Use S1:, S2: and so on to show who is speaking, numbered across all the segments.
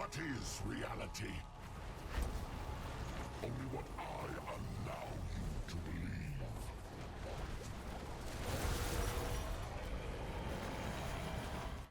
S1: What is reality? Only what I allow you to believe.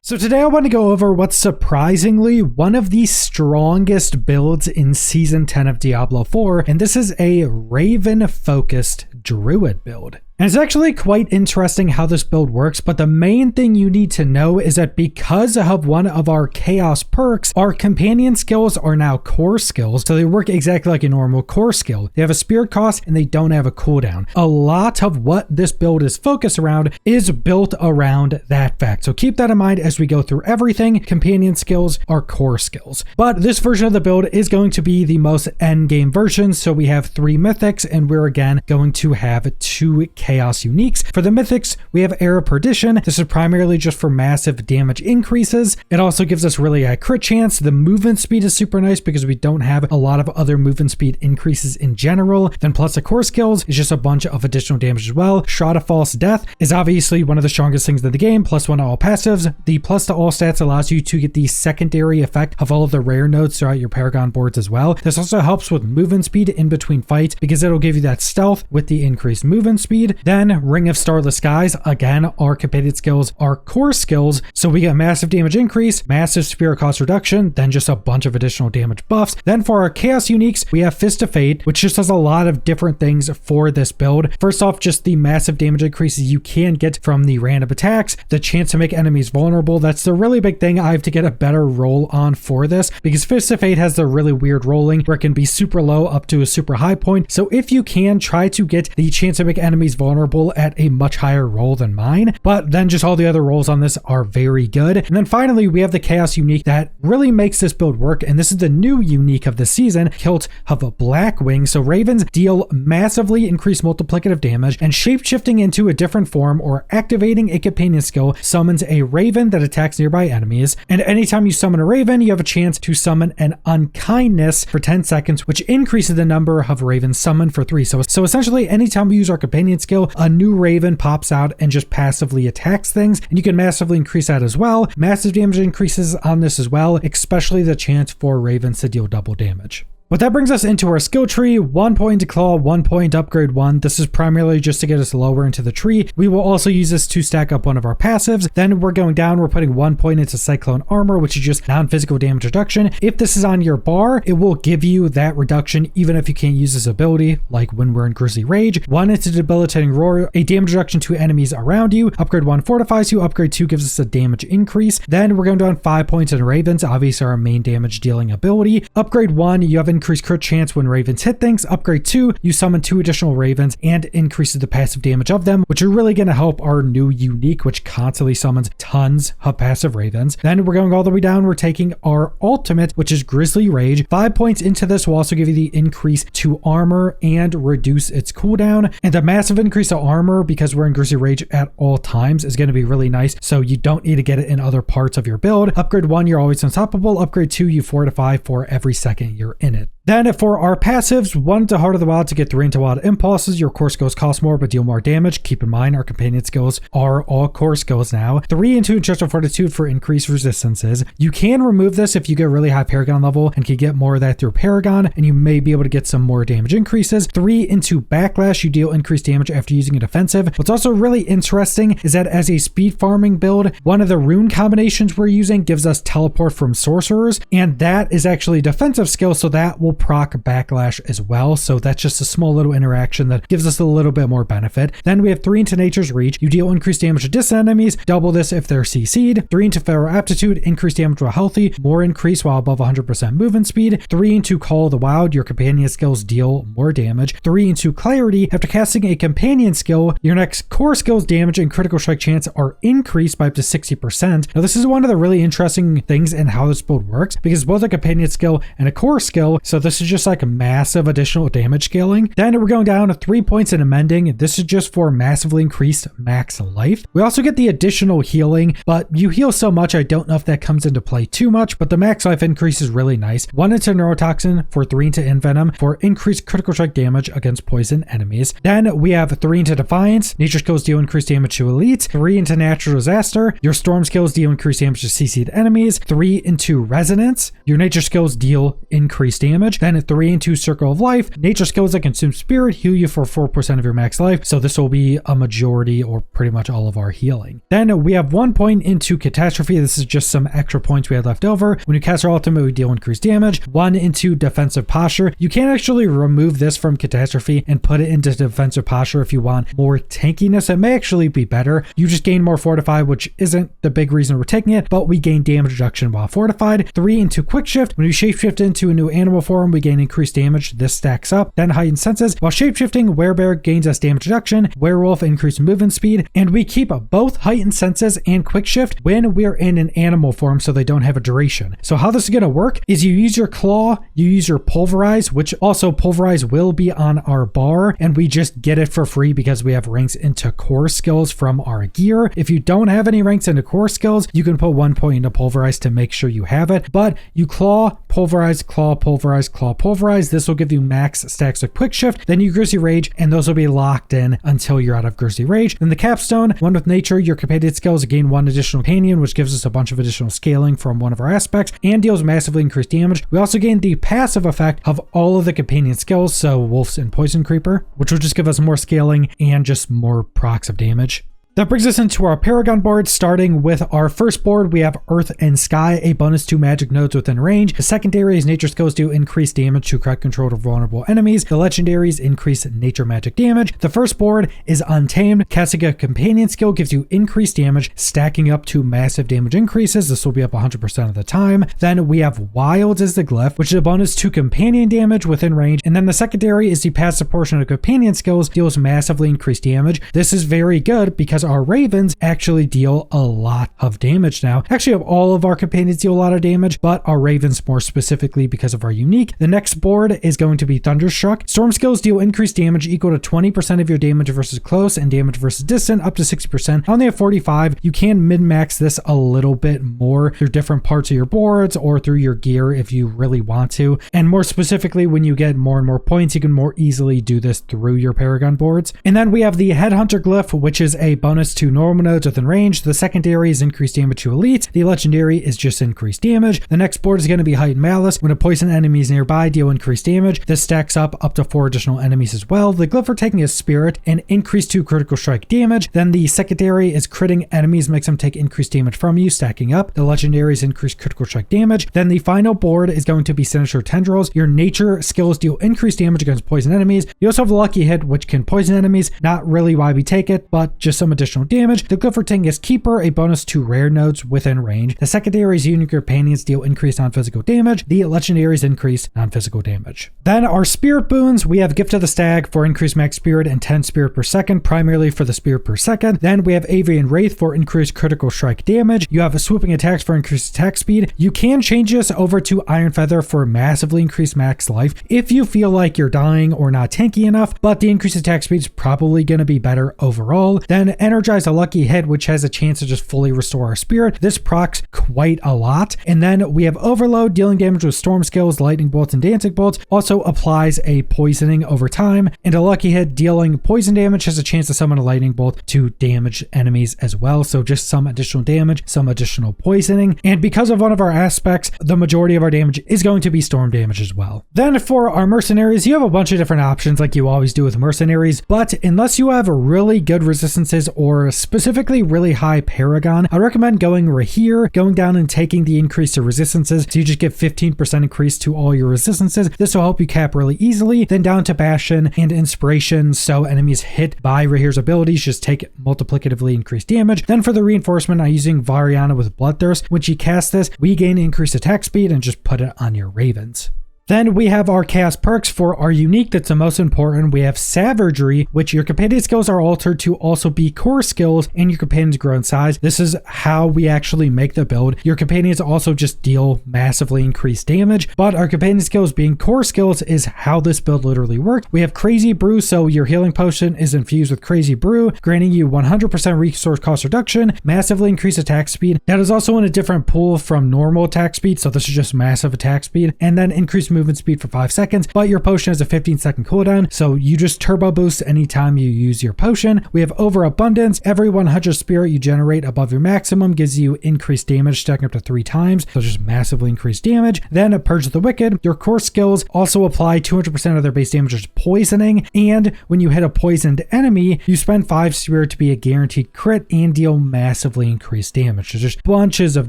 S2: So today I want to go over what's surprisingly one of the strongest builds in Season 10 of Diablo 4, and this is a Raven-focused Druid build. And it's actually quite interesting how this build works, but the main thing you need to know is that because of one of our chaos perks, our companion skills are now core skills, so they work exactly like a normal core skill. They have a spirit cost and they don't have a cooldown. A lot of what this build is focused around is built around that fact. So keep that in mind as we go through everything. Companion skills are core skills. But this version of the build is going to be the most end game version, so we have 3 mythics and we're again going to have 2 chaos uniques. For the mythics, we have Era Perdition. This is primarily just for massive damage increases. It also gives us really high crit chance. The movement speed is super nice because we don't have a lot of other movement speed increases in general. Then plus the core skills is just a bunch of additional damage as well. Shroud of False Death is obviously one of the strongest things in the game, plus 1 to all passives. The plus to all stats allows you to get the secondary effect of all of the rare nodes throughout your Paragon boards as well. This also helps with movement speed in between fights because it'll give you that stealth with the increased movement speed. Then Ring of Starless Skies, again, our companion skills are core skills, so we get massive damage increase, massive spirit cost reduction, then just a bunch of additional damage buffs. Then for our chaos uniques, we have Fist of Fate, which just does a lot of different things for this build. First off, just the massive damage increases you can get from the random attacks, the chance to make enemies vulnerable. That's the really big thing I have to get a better roll on for this, because Fist of Fate has the really weird rolling where it can be super low up to a super high point. So if you can, try to get the chance to make enemies vulnerable at a much higher roll than mine, but then just all the other rolls on this are very good. And then finally, we have the chaos unique that really makes this build work, and this is the new unique of the season, Hilt of a Blackwing. So ravens deal massively increased multiplicative damage, and shapeshifting into a different form or activating a companion skill summons a raven that attacks nearby enemies. And anytime you summon a raven, you have a chance to summon an unkindness for 10 seconds, which increases the number of ravens summoned for 3. So essentially, anytime we use our companion skill, a new raven pops out and just passively attacks things, and you can massively increase that as well. Massive damage increases on this as well, especially the chance for ravens to deal double damage. But that brings us into our skill tree. 1 point to claw, 1 point upgrade 1. This is primarily just to get us lower into the tree. We will also use this to stack up one of our passives. Then we're going down, we're putting 1 point into Cyclone Armor, which is just non-physical damage reduction. If this is on your bar, it will give you that reduction even if you can't use this ability, like when we're in Grizzly Rage. 1 into Debilitating Roar, a damage reduction to enemies around you. Upgrade 1 fortifies you, upgrade 2 gives us a damage increase. Then we're going down 5 points in Ravens, obviously our main damage dealing ability. Upgrade 1, you have increased crit chance when ravens hit things. Upgrade 2, you summon 2 additional ravens and increases the passive damage of them, which are really going to help our new unique, which constantly summons tons of passive ravens. Then we're going all the way down, we're taking our ultimate, which is Grizzly Rage. 5 points into this will also give you the increase to armor and reduce its cooldown. And the massive increase to armor, because we're in Grizzly Rage at all times, is going to be really nice, so you don't need to get it in other parts of your build. Upgrade 1, you're always unstoppable. Upgrade 2, you fortify for every second you're in it. Then for our passives, 1 to Heart of the Wild to get 3 into Wild Impulses. Your core skills cost more but deal more damage. Keep in mind our companion skills are all core skills now. 3 into Intellectual Fortitude for increased resistances. You can remove this if you get really high Paragon level and can get more of that through Paragon, and you may be able to get some more damage increases. 3 into Backlash, you deal increased damage after using a defensive. What's also really interesting is that as a speed farming build, one of the rune combinations we're using gives us Teleport from Sorcerers, and that is actually a defensive skill, so that will proc Backlash as well. So that's just a small little interaction that gives us a little bit more benefit. Then we have 3 into Nature's Reach. You deal increased damage to distant enemies, double this if they're CC'd. 3 into Feral Aptitude, increased damage while healthy, more increase while above 100% movement speed. 3 into Call of the Wild, your companion skills deal more damage. 3 into Clarity, after casting a companion skill, your next core skills damage and critical strike chance are increased by up to 60%. Now this is one of the really interesting things in how this build works, because both a companion skill and a core skill, so this is just like massive additional damage scaling. Then we're going down to 3 points in amending. This is just for massively increased max life. We also get the additional healing, but you heal so much, I don't know if that comes into play too much, but the max life increase is really nice. 1 into neurotoxin for 3 into envenom for increased critical strike damage against poison enemies. Then we have 3 into defiance. Nature skills deal increased damage to elites. 3 into natural disaster. Your storm skills deal increased damage to CC'd enemies. 3 into resonance. Your nature skills deal increased damage. Then 3 into circle of life. Nature skills that consume spirit heal you for 4% of your max life. So this will be a majority or pretty much all of our healing. Then we have 1 point into catastrophe. This is just some extra points we had left over. When you cast our ultimate, we deal increased damage. 1 into defensive posture. You can actually remove this from catastrophe and put it into defensive posture if you want more tankiness. It may actually be better. You just gain more fortified, which isn't the big reason we're taking it, but we gain damage reduction while fortified. 3 into quick shift. When we shapeshift into a new animal form, we gain increased damage. This stacks up. Then heightened senses. While shapeshifting, werebear gains us damage reduction. Werewolf increased movement speed, and we keep both heightened senses and quick shift when we're in an animal form, so they don't have a duration. So how this is going to work is you use your claw, you use your pulverize, which also pulverize will be on our bar, and we just get it for free because we have ranks into core skills from our gear. If you don't have any ranks into core skills, you can put 1 point into pulverize to make sure you have it, but you claw, pulverize, claw, pulverize, claw, pulverize. This will give you max stacks of quick shift. Then you Grisly Rage, and those will be locked in until you're out of Grisly Rage. Then the capstone, 1 with nature, your companion skills gain 1 additional companion, which gives us a bunch of additional scaling from one of our aspects and deals massively increased damage. We also gain the passive effect of all of the companion skills, so wolves and poison creeper, which will just give us more scaling and just more procs of damage. That brings us into our Paragon board. Starting with our first board, we have Earth and Sky, a bonus to magic nodes within range. The secondary is nature skills do increase damage to correct controlled or vulnerable enemies. The legendaries increase nature magic damage. The first board is Untamed. Casting a companion skill gives you increased damage, stacking up to massive damage increases. This will be up 100% of the time. Then we have Wilds as the glyph, which is a bonus to companion damage within range. And then the secondary is the passive portion of companion skills, deals massively increased damage. This is very good because our ravens actually deal a lot of damage now. Actually, all of our companions deal a lot of damage, but our ravens more specifically because of our unique. The next board is going to be Thunderstruck. Storm skills deal increased damage equal to 20% of your damage versus close and damage versus distant, up to 60%. I only have 45. You can min-max this a little bit more through different parts of your boards or through your gear if you really want to. And more specifically, when you get more and more points, you can more easily do this through your Paragon boards. And then we have the Headhunter glyph, which is a bonus to normal nodes within range. The secondary is increased damage to elites. The legendary is just increased damage. The next board is going to be Heightened Malice. When a poison enemy is nearby, deal increased damage. This stacks up to 4 additional enemies as well. The glyph for taking is Spirit and increased to critical strike damage. Then the secondary is critting enemies, makes them take increased damage from you, stacking up. The legendary is increased critical strike damage. Then the final board is going to be Sinister Tendrils. Your nature skills deal increased damage against poison enemies. You also have the Lucky Hit, which can poison enemies. Not really why we take it, but just some additional damage. The glyph for taking is Keeper, a bonus to rare nodes within range. The secondary's unique companions deal increased non-physical damage. The legendaries increase non-physical damage. Then our spirit boons, we have Gift of the Stag for increased max spirit and 10 spirit per second, primarily for the spirit per second. Then we have Avian Wraith for increased critical strike damage. You have swooping attacks for increased attack speed. You can change this over to Iron Feather for massively increased max life if you feel like you're dying or not tanky enough, but the increased attack speed is probably going to be better overall. Then Energize a Lucky Hit, which has a chance to just fully restore our spirit. This procs quite a lot. And then we have Overload, dealing damage with storm skills, lightning bolts, and dancing bolts. Also applies a poisoning over time. And a Lucky Hit, dealing poison damage, has a chance to summon a lightning bolt to damage enemies as well. So just some additional damage, some additional poisoning. And because of one of our aspects, the majority of our damage is going to be storm damage as well. Then for our mercenaries, you have a bunch of different options like you always do with mercenaries, but unless you have really good resistances or specifically really high Paragon, I recommend going right here, going down and taking the increase to resistances. So you just get 15% increase to all your resistances. This will help you cap really easily. Then down to Bastion and Inspiration. So enemies hit by Rahir's abilities just take multiplicatively increased damage. Then for the reinforcement, I'm using Variana with Bloodthirst. When she casts this, we gain increased attack speed and just put it on your ravens. Then we have our cast perks. For our unique, that's the most important. We have Savagery, which your companion skills are altered to also be core skills and your companions grow in size. This is how we actually make the build. Your companions also just deal massively increased damage, but our companion skills being core skills is how this build literally works. We have Crazy Brew, so your healing potion is infused with Crazy Brew, granting you 100% resource cost reduction, massively increased attack speed. That is also in a different pool from normal attack speed, so this is just massive attack speed, and then increased movement speed for 5 seconds, but your potion has a 15-second cooldown, so you just turbo boost anytime you use your potion. We have Overabundance. Every 100 spirit you generate above your maximum gives you increased damage, stacking up to 3 times, so just massively increased damage. Then Purge the Wicked. Your core skills also apply 200% of their base damage as poisoning, and when you hit a poisoned enemy, you spend 5 spirit to be a guaranteed crit and deal massively increased damage. There's just bunches of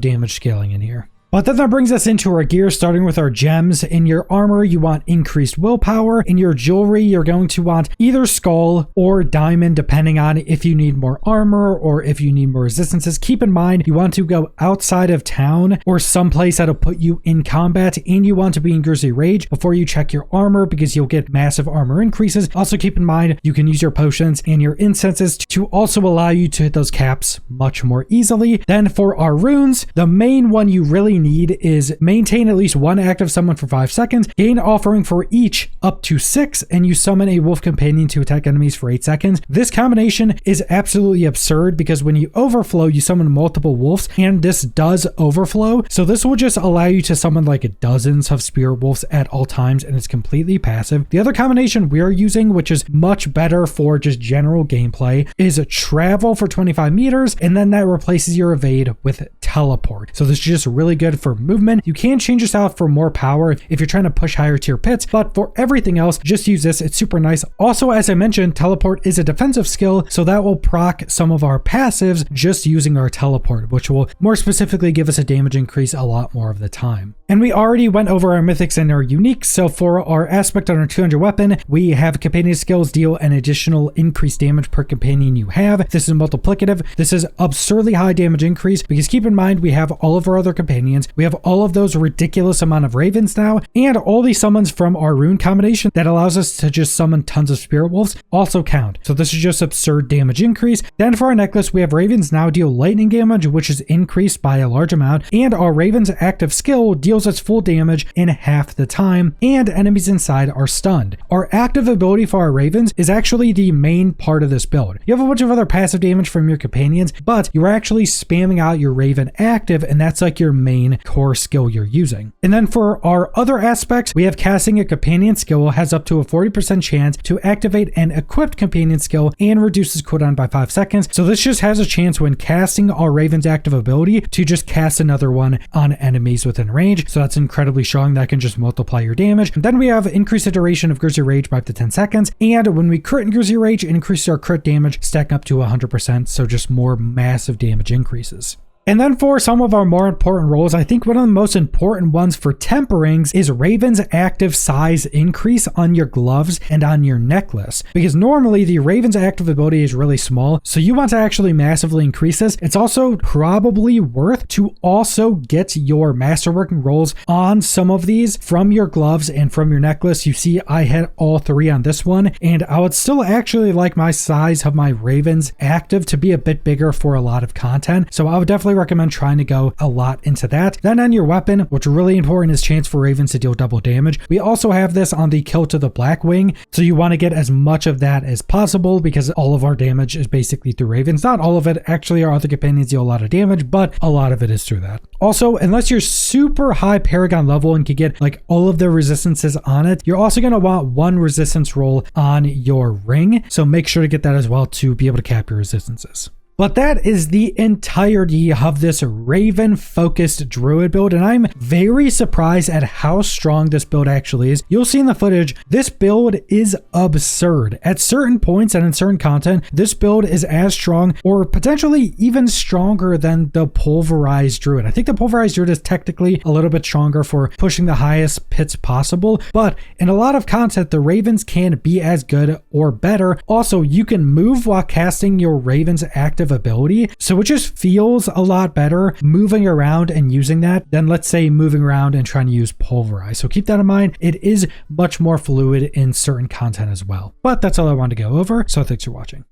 S2: damage scaling in here. But then that brings us into our gear, starting with our gems. In your armor, you want increased willpower. In your jewelry, you're going to want either skull or diamond, depending on if you need more armor or if you need more resistances. Keep in mind, you want to go outside of town or someplace that'll put you in combat, and you want to be in Grizzly Rage before you check your armor because you'll get massive armor increases. Also keep in mind, you can use your potions and your incenses to also allow you to hit those caps much more easily. Then for our runes, the main one you really need is maintain at least 1 active summon for 5 seconds, gain offering for each up to 6, and you summon a wolf companion to attack enemies for 8 seconds. This combination is absolutely absurd because when you overflow, you summon multiple wolves, and this does overflow. So this will just allow you to summon like dozens of spirit wolves at all times, and it's completely passive. The other combination we're using, which is much better for just general gameplay, is travel for 25 meters, and then that replaces your evade with teleport. So this is just really good for movement. You can change this out for more power if you're trying to push higher tier pits, but for everything else, just use this. It's super nice. Also, as I mentioned, teleport is a defensive skill, so that will proc some of our passives just using our teleport, which will more specifically give us a damage increase a lot more of the time. And we already went over our mythics and our uniques. So for our aspect on our 200 weapon, we have companion skills deal an additional increased damage per companion you have. This is multiplicative. This is absurdly high damage increase because keep in mind, we have all of our other companions. We have all of those ridiculous amount of ravens now, and all these summons from our rune combination that allows us to just summon tons of spirit wolves also count. So this is just absurd damage increase. Then for our necklace, we have ravens now deal lightning damage, which is increased by a large amount, and our raven's active skill deals its full damage in half the time, and enemies inside are stunned. Our active ability for our ravens is actually the main part of this build. You have a bunch of other passive damage from your companions, but you're actually spamming out your raven active, and that's like your main core skill you're using. And then for our other aspects, we have casting a companion skill has up to a 40% chance to activate an equipped companion skill and reduces cooldown by 5 seconds. So this just has a chance when casting our raven's active ability to just cast another one on enemies within range. So that's incredibly strong. That can just multiply your damage. And then we have increase the duration of Grizzly Rage by up to 10 seconds. And when we crit in Grizzly Rage, it increases our crit damage, stacking up to 100%. So just more massive damage increases. And then for some of our more important roles, I think one of the most important ones for temperings is Raven's active size increase on your gloves and on your necklace. Because normally the Raven's active ability is really small, so you want to actually massively increase this. It's also probably worth to also get your masterworking rolls on some of these from your gloves and from your necklace. You see, I had all 3 on this one, and I would still actually like my size of my Raven's active to be a bit bigger for a lot of content. So I would definitely recommend trying to go a lot into that. Then on your weapon, which is really important, is chance for ravens to deal double damage. We also have this on the kill to the Blackwing, so you want to get as much of that as possible because all of our damage is basically through ravens. Not all of it, actually our other companions deal a lot of damage, but a lot of it is through that. Also, unless you're super high Paragon level and can get like all of the resistances on it, you're also going to want 1 resistance roll on your ring, so make sure to get that as well to be able to cap your resistances. But that is the entirety of this Raven-focused Druid build, and I'm very surprised at how strong this build actually is. You'll see in the footage, this build is absurd. At certain points and in certain content, this build is as strong or potentially even stronger than the Pulverized Druid. I think the Pulverized Druid is technically a little bit stronger for pushing the highest pits possible, but in a lot of content, the Ravens can be as good or better. Also, you can move while casting your Raven's active intuitive ability. So it just feels a lot better moving around and using that than, let's say, moving around and trying to use Pulverize. So keep that in mind. It is much more fluid in certain content as well. But that's all I wanted to go over. So thanks for watching.